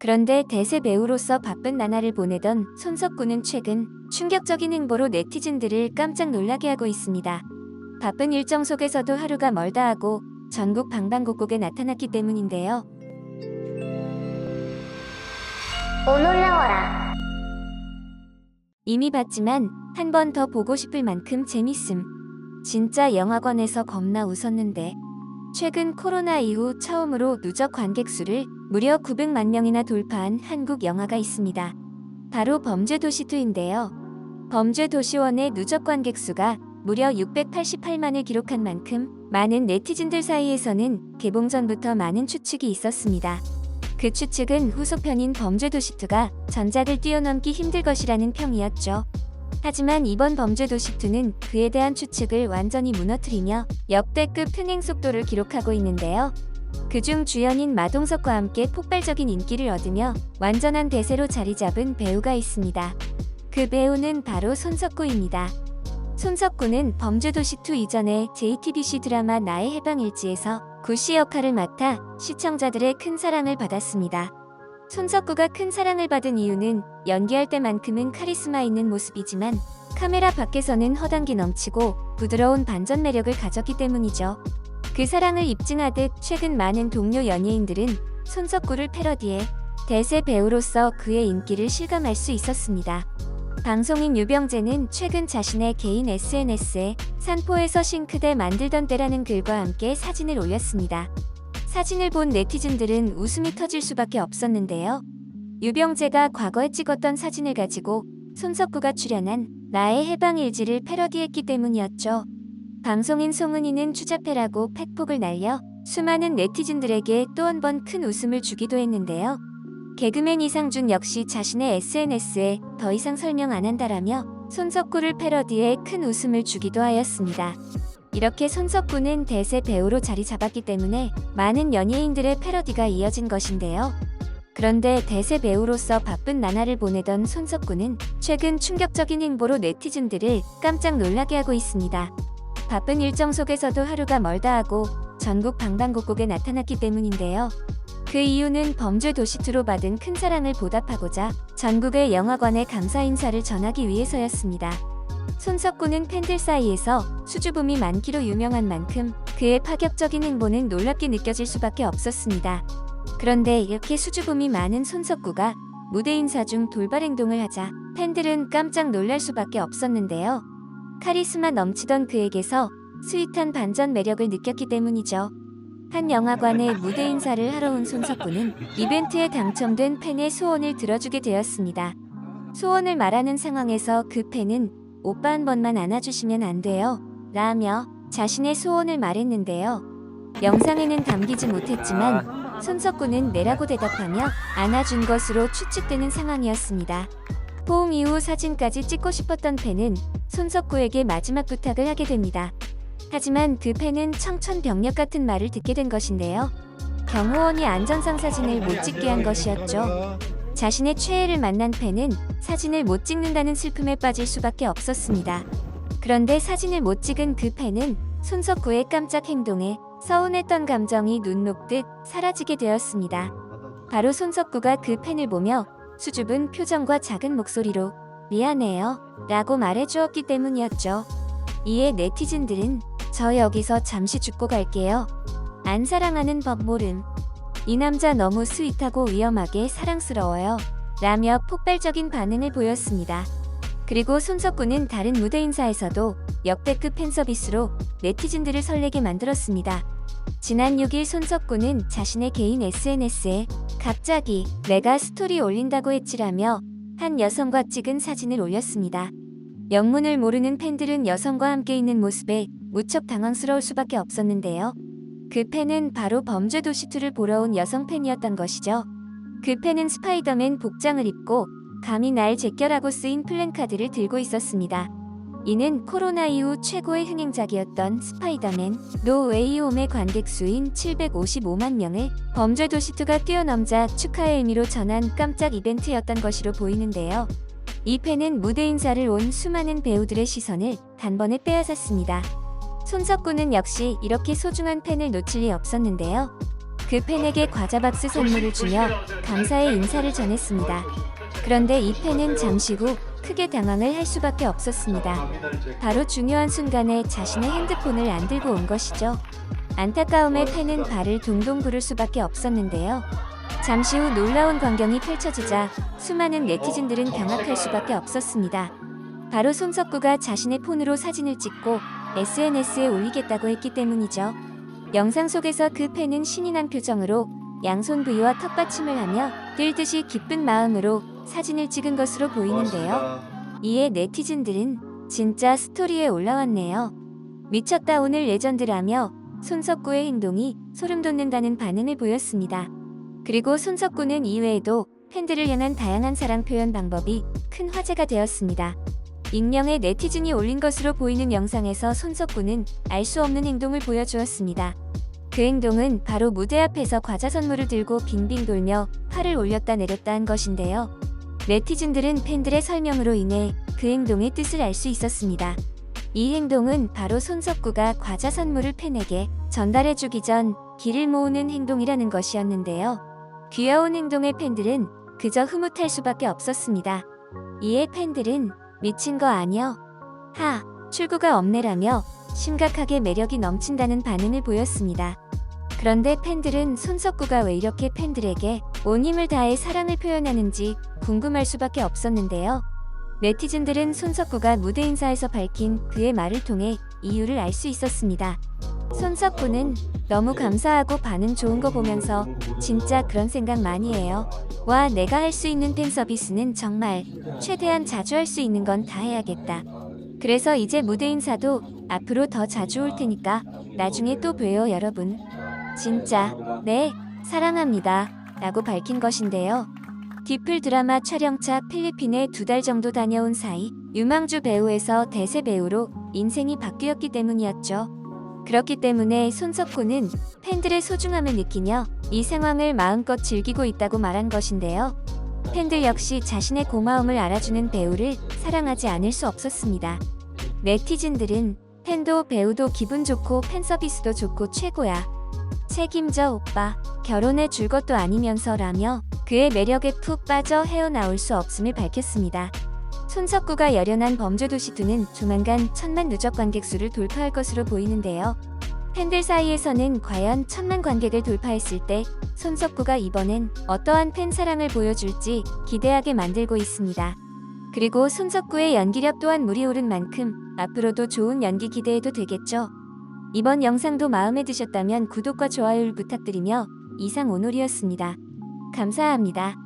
그런데 대세 배우로서 바쁜 나날을 보내던 손석구는 최근 충격적인 행보로 네티즌들을 깜짝 놀라게 하고 있습니다. 바쁜 일정 속에서도 하루가 멀다 하고 전국 방방곡곡에 나타났기 때문인데요. 오 놀라워라. 이미 봤지만 한 번 더 보고 싶을 만큼 재밌음. 진짜 영화관에서 겁나 웃었는데. 최근 코로나 이후 처음으로 누적 관객 수를 무려 900만 명이나 돌파한 한국 영화가 있습니다. 바로 범죄도시2인데요. 범죄도시1의 누적 관객 수가 무려 688만을 기록한 만큼 많은 네티즌들 사이에서는 개봉 전부터 많은 추측이 있었습니다. 그 추측은 후속편인 범죄도시2가 전작을 뛰어넘기 힘들 것이라는 평이었죠. 하지만 이번 범죄도시2는 그에 대한 추측을 완전히 무너뜨리며 역대급 흥행 속도를 기록하고 있는데요. 그중 주연인 마동석과 함께 폭발적인 인기를 얻으며 완전한 대세로 자리 잡은 배우가 있습니다. 그 배우는 바로 손석구입니다. 손석구는 범죄도시2 이전에 JTBC 드라마 나의 해방일지에서 구씨 역할을 맡아 시청자들의 큰 사랑을 받았습니다. 손석구가 큰 사랑을 받은 이유는 연기할 때만큼은 카리스마 있는 모습이지만 카메라 밖에서는 허당기 넘치고 부드러운 반전 매력을 가졌기 때문이죠. 그 사랑을 입증하듯 최근 많은 동료 연예인들은 손석구를 패러디해 대세 배우로서 그의 인기를 실감할 수 있었습니다. 방송인 유병재는 최근 자신의 개인 SNS에 산포에서 싱크대 만들던 때라는 글과 함께 사진을 올렸습니다. 사진을 본 네티즌들은 웃음이 터질 수밖에 없었는데요. 유병재가 과거에 찍었던 사진을 가지고 손석구가 출연한 나의 해방일지를 패러디했기 때문이었죠. 방송인 송은이는 추잡해라고 팩폭을 날려 수많은 네티즌들에게 또 한 번 큰 웃음을 주기도 했는데요. 개그맨 이상준 역시 자신의 SNS에 더 이상 설명 안 한다라며 손석구를 패러디해 큰 웃음을 주기도 하였습니다. 이렇게 손석구는 대세 배우로 자리 잡았기 때문에 많은 연예인들의 패러디가 이어진 것인데요. 그런데 대세 배우로서 바쁜 나날을 보내던 손석구는 최근 충격적인 행보로 네티즌들을 깜짝 놀라게 하고 있습니다. 바쁜 일정 속에서도 하루가 멀다 하고 전국 방방곡곡에 나타났기 때문인데요. 그 이유는 범죄도시2로 받은 큰 사랑을 보답하고자 전국의 영화관에 감사 인사를 전하기 위해서였습니다. 손석구는 팬들 사이에서 수줍음이 많기로 유명한 만큼 그의 파격적인 행보는 놀랍게 느껴질 수밖에 없었습니다. 그런데 이렇게 수줍음이 많은 손석구가 무대 인사 중 돌발 행동을 하자 팬들은 깜짝 놀랄 수밖에 없었는데요. 카리스마 넘치던 그에게서 스윗한 반전 매력을 느꼈기 때문이죠. 한 영화관에 무대 인사를 하러 온 손석구는 이벤트에 당첨된 팬의 소원을 들어주게 되었습니다. 소원을 말하는 상황에서 그 팬은 오빠 한 번만 안아주시면 안 돼요? 라며 자신의 소원을 말했는데요. 영상에는 담기지 못했지만 손석구는 네라고 대답하며 안아준 것으로 추측되는 상황이었습니다. 포옹 이후 사진까지 찍고 싶었던 팬은 손석구에게 마지막 부탁을 하게 됩니다. 하지만 그 팬은 청천벽력 같은 말을 듣게 된 것인데요. 경호원이 안전상 사진을 못 찍게 한 것이었죠. 자신의 최애를 만난 팬은 사진을 못 찍는다는 슬픔에 빠질 수밖에 없었습니다. 그런데 사진을 못 찍은 그 팬은 손석구의 깜짝 행동에 서운했던 감정이 눈 녹듯 사라지게 되었습니다. 바로 손석구가 그 팬을 보며 수줍은 표정과 작은 목소리로 미안해요 라고 말해주었기 때문이었죠. 이에 네티즌들은 저 여기서 잠시 죽고 갈게요. 안 사랑하는 법 모름. 이 남자 너무 스윗하고 위험하게 사랑스러워요. 라며 폭발적인 반응을 보였습니다. 그리고 손석구는 다른 무대 인사에서도 역대급 팬서비스로 네티즌들을 설레게 만들었습니다. 지난 6일 손석구는 자신의 개인 SNS에 갑자기 내가 스토리 올린다고 했지라며 한 여성과 찍은 사진을 올렸습니다. 영문을 모르는 팬들은 여성과 함께 있는 모습에 무척 당황스러울 수밖에 없었는데요. 그 팬은 바로 범죄도시2를 보러 온 여성 팬이었던 것이죠. 그 팬은 스파이더맨 복장을 입고 감히 날 제껴라고 쓰인 플랜카드를 들고 있었습니다. 이는 코로나 이후 최고의 흥행작이었던 스파이더맨 노 웨이 홈의 관객 수인 755만 명을 범죄도시2가 뛰어넘자 축하의 의미로 전한 깜짝 이벤트였던 것으로 보이는데요. 이 팬은 무대 인사를 온 수많은 배우들의 시선을 단번에 빼앗았습니다. 손석구는 역시 이렇게 소중한 팬을 놓칠 리 없었는데요. 그 팬에게 과자 박스 선물을 주며 감사의 인사를 전했습니다. 그런데 이 팬은 잠시 후 크게 당황을 할 수밖에 없었습니다. 바로 중요한 순간에 자신의 핸드폰을 안 들고 온 것이죠. 안타까움에 팬은 발을 동동 구를 수밖에 없었는데요. 잠시 후 놀라운 광경이 펼쳐지자 수많은 네티즌들은 경악할 수밖에 없었습니다. 바로 손석구가 자신의 폰으로 사진을 찍고 SNS에 올리겠다고 했기 때문이죠. 영상 속에서 그 팬은 신이 난 표정으로 양손 부위와 턱받침을 하며 뛸듯이 기쁜 마음으로 사진을 찍은 것으로 보이는데요. 이에 네티즌들은 진짜 스토리에 올라왔네요. 미쳤다 오늘 레전드라며 손석구의 행동이 소름 돋는다는 반응을 보였습니다. 그리고 손석구는 이외에도 팬들을 향한 다양한 사랑 표현 방법이 큰 화제가 되었습니다. 익명의 네티즌이 올린 것으로 보이는 영상에서 손석구는 알 수 없는 행동을 보여주었습니다. 그 행동은 바로 무대 앞에서 과자 선물을 들고 빙빙 돌며 팔을 올렸다 내렸다 한 것인데요. 네티즌들은 팬들의 설명으로 인해 그 행동의 뜻을 알 수 있었습니다. 이 행동은 바로 손석구가 과자 선물을 팬에게 전달해주기 전 기를 모으는 행동이라는 것이었는데요. 귀여운 행동의 팬들은 그저 흐뭇할 수밖에 없었습니다. 이에 팬들은 미친 거 아니여? 하, 출구가 없네라며 심각하게 매력이 넘친다는 반응을 보였습니다. 그런데 팬들은 손석구가 왜 이렇게 팬들에게 온 힘을 다해 사랑을 표현하는지 궁금할 수밖에 없었는데요. 네티즌들은 손석구가 무대 인사에서 밝힌 그의 말을 통해 이유를 알 수 있었습니다. 손석구는 너무 감사하고 반응 좋은 거 보면서 진짜 그런 생각 많이 해요. 와, 내가 할 수 있는 팬 서비스는 정말 최대한 자주 할 수 있는 건 다 해야겠다. 그래서 이제 무대 인사도 앞으로 더 자주 올 테니까 나중에 또 봬요 여러분. 진짜 네 사랑합니다 라고 밝힌 것인데요. 디플 드라마 촬영차 필리핀에 2달 정도 다녀온 사이 유망주 배우에서 대세 배우로 인생이 바뀌었기 때문이었죠. 그렇기 때문에 손석구는 팬들의 소중함을 느끼며 이 상황을 마음껏 즐기고 있다고 말한 것인데요. 팬들 역시 자신의 고마움을 알아주는 배우를 사랑하지 않을 수 없었습니다. 네티즌들은 팬도 배우도 기분 좋고 팬 서비스도 좋고 최고야. 책임져 오빠. 결혼해 줄 것도 아니면서 라며 그의 매력에 푹 빠져 헤어나올 수 없음을 밝혔습니다. 손석구가 열연한 범죄도시2는 조만간 1000만 누적 관객 수를 돌파할 것으로 보이는데요. 팬들 사이에서는 과연 1000만 관객을 돌파했을 때 손석구가 이번엔 어떠한 팬 사랑을 보여줄지 기대하게 만들고 있습니다. 그리고 손석구의 연기력 또한 물이 오른 만큼 앞으로도 좋은 연기 기대해도 되겠죠. 이번 영상도 마음에 드셨다면 구독과 좋아요를 부탁드리며 이상 오놀이었습니다. 감사합니다.